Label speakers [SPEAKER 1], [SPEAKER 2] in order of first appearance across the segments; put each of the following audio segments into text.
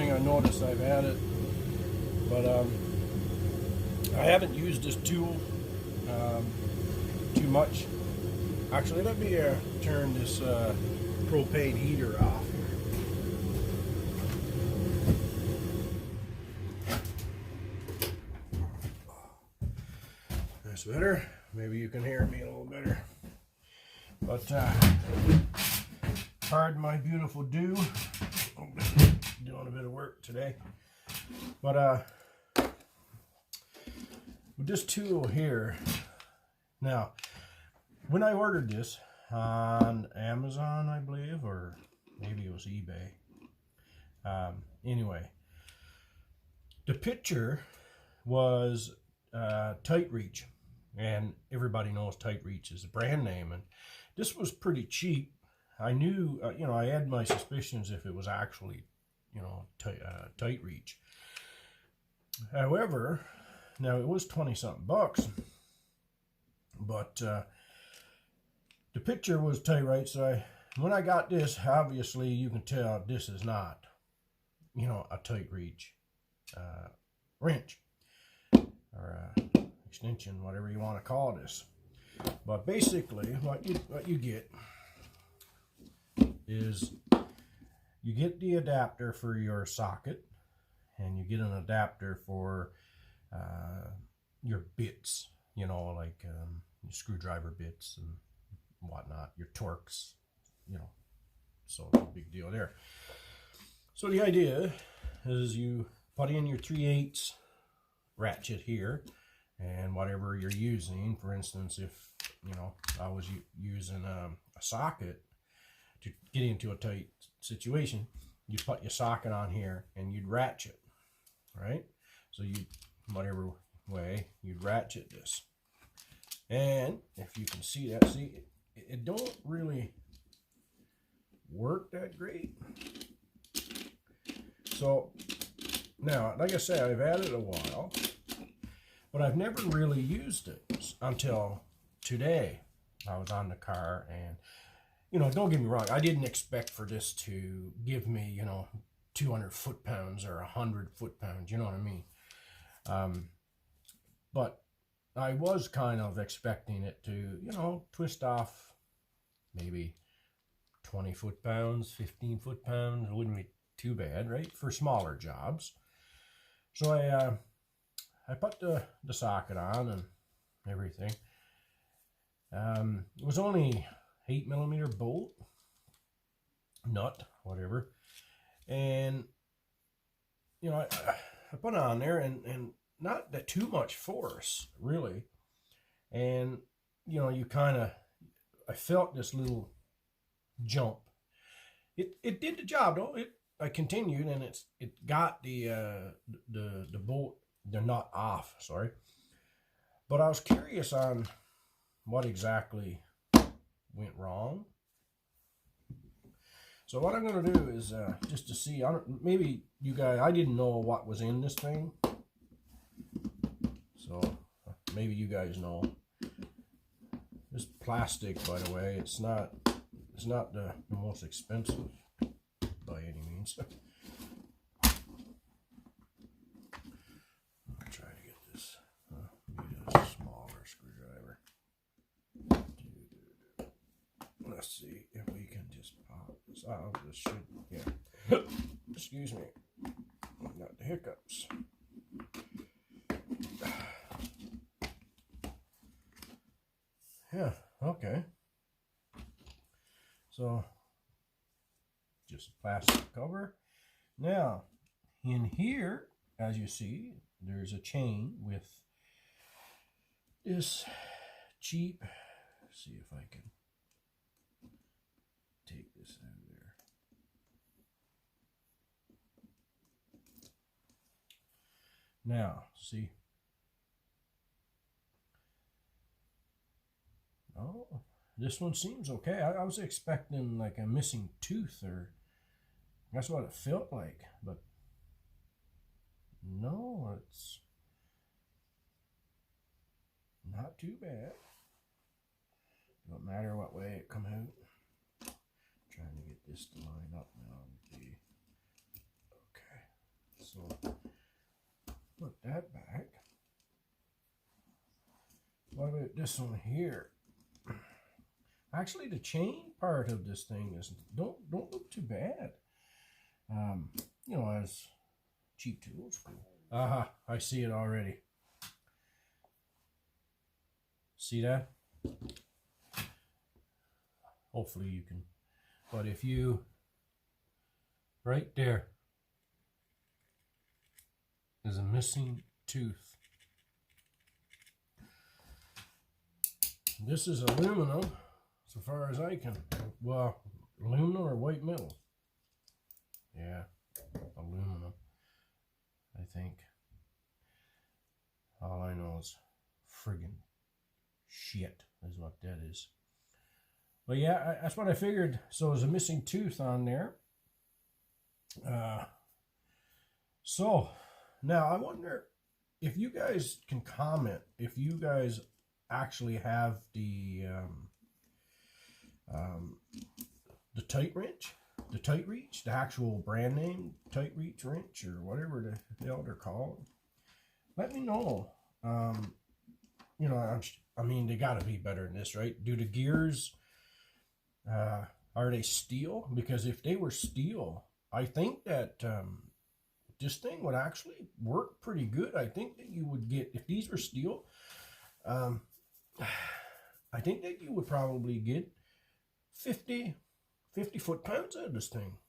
[SPEAKER 1] thing I noticed. I've had it, but I haven't used this tool too much. Actually, let me turn this propane heater off. That's better. Maybe you can hear me a little better. But pardon my beautiful dew. Doing a bit of work today. But with this tool here, now when I ordered this on Amazon, I believe, or maybe it was eBay. Anyway, the picture was Tight Reach, and everybody knows Tight Reach is a brand name, and this was pretty cheap. I knew, you know, I had my suspicions if it was actually, you know, Tight Reach. However, now it was 20-something bucks, but the picture was Tight Reach. So when I got this, obviously you can tell this is not, you know, a Tight Reach wrench or extension, whatever you want to call this. But basically, what you get is you get the adapter for your socket, and you get an adapter for your bits, you know, like your screwdriver bits and whatnot, your Torx, you know, so no big deal there. So the idea is you put in your 3/8 ratchet here, and whatever you're using. For instance, if, you know, I was using a socket to get into a tight situation, you put your socket on here and you'd ratchet, right? So you, whatever way, you'd ratchet this. And if you can see that, see, it don't really work that great. So now, like I said, I've had it a while, but I've never really used it until today. I was on the car, and, you know, don't get me wrong, I didn't expect for this to give me, you know, 200 foot-pounds or 100 foot-pounds, you know what I mean? But I was kind of expecting it to, you know, twist off maybe 20 foot-pounds, 15 foot-pounds. It wouldn't be too bad, right, for smaller jobs. So I put the socket on and everything. It was only 8mm bolt, nut, whatever. And, you know, I put it on there, and not that too much force, really. And, you know, you kind of, I felt this little jump. It did the job, though. I continued, and it got the bolt, the nut off, sorry. But I was curious on what exactly went wrong. So what I'm going to do is just to see, maybe you guys, I didn't know what was in this thing. So maybe you guys know. This plastic, by the way, it's not the most expensive by any means. I'll try to get this. Need a smaller screwdriver. Let's see if we can just pop this out. This should, yeah. Excuse me. Not the hiccups. Yeah, okay. So, just a plastic cover. Now, in here, as you see, there's a chain with this cheap, let's see if I can take this out of there. Now, see. Oh, this one seems okay. I was expecting like a missing tooth, or that's what it felt like, but no, it's not too bad. Don't matter what way it come out. Trying to get this to line up now. Okay, this one here. Actually, the chain part of this thing is don't look too bad. You know, as cheap tools. Aha, I see it already. See that? Hopefully you can. But if you, right there, is a missing tooth. This is aluminum, so far as I can. Well, aluminum or white metal? Yeah, aluminum, I think. All I know is friggin' shit is what that is. But yeah, that's what I figured. So there's a missing tooth on there. So now I wonder if you guys can comment if you guys actually have the tight wrench, the actual brand name tight reach wrench or whatever the hell they're called. Let me know. You know, I mean, they got to be better than this, right? Do the gears, are they steel? Because if they were steel, I think that this thing would actually work pretty good. I think that you would get, if these were steel, I think that you would probably get 50 foot-pounds out of this thing.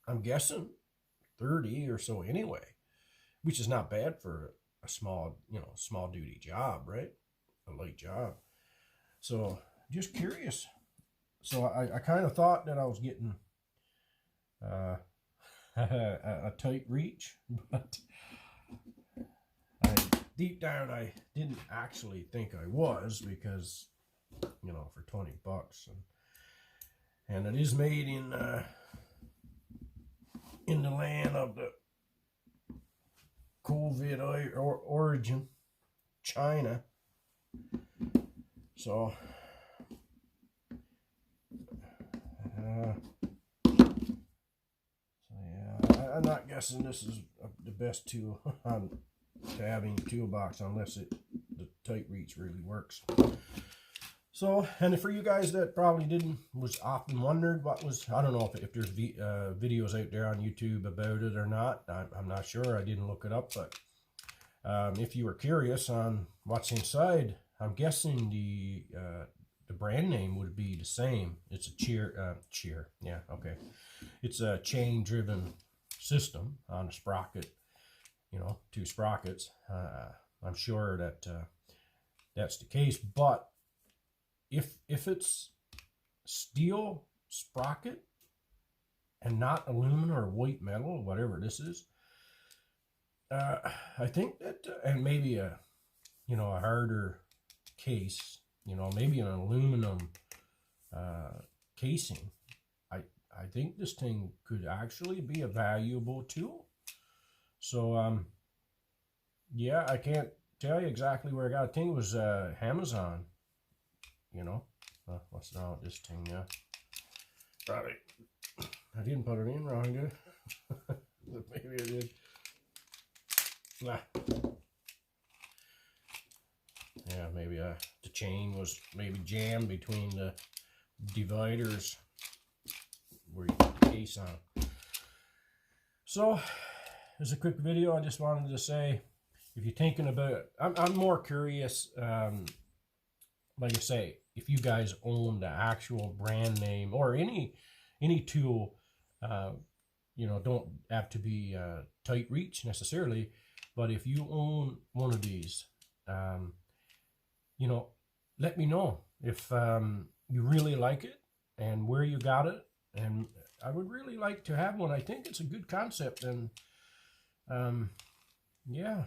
[SPEAKER 1] I'm guessing 30 or so anyway, which is not bad for a small, you know, small duty job, right? A light job. So just curious. So I kind of thought that I was getting a tight reach, but deep down I didn't actually think I was, because, you know, for 20 bucks and it is made in the land of the COVID origin, China. So yeah, I'm not guessing this is the best tool to have in your toolbox unless the tight reach really works. So, and for you guys that probably was often wondered what was, I don't know if there's videos out there on YouTube about it or not. I'm not sure. I didn't look it up, but if you were curious on what's inside, I'm guessing the brand name would be the same. It's a yeah, okay. It's a chain-driven system on a sprocket, you know, 2 sprockets. I'm sure that that's the case, but if it's steel sprocket and not aluminum or white metal, whatever this is, I think that, and maybe a harder case, maybe an aluminum casing, I think this thing could actually be a valuable tool. So yeah, I can't tell you exactly where I got it. I think it was Amazon. What's wrong with this thing? Yeah, probably I didn't put it in wrong, did I? Maybe I did. Nah. Yeah, maybe the chain was maybe jammed between the dividers where you put the case on. So, it's a quick video. I just wanted to say, if you're thinking about it, I'm more curious, like I say, if you guys own the actual brand name or any tool, don't have to be tight reach necessarily, but if you own one of these, let me know if you really like it and where you got it, and I would really like to have one. I think it's a good concept, and yeah,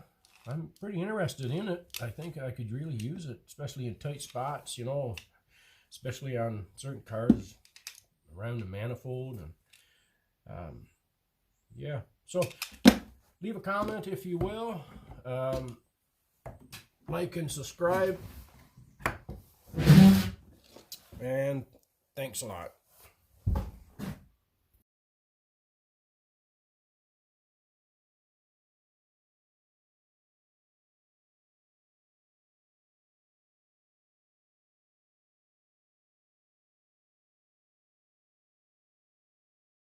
[SPEAKER 1] I'm pretty interested in it. I think I could really use it, especially in tight spots, especially on certain cars around the manifold. And yeah, so leave a comment if you will, like and subscribe, and thanks a lot.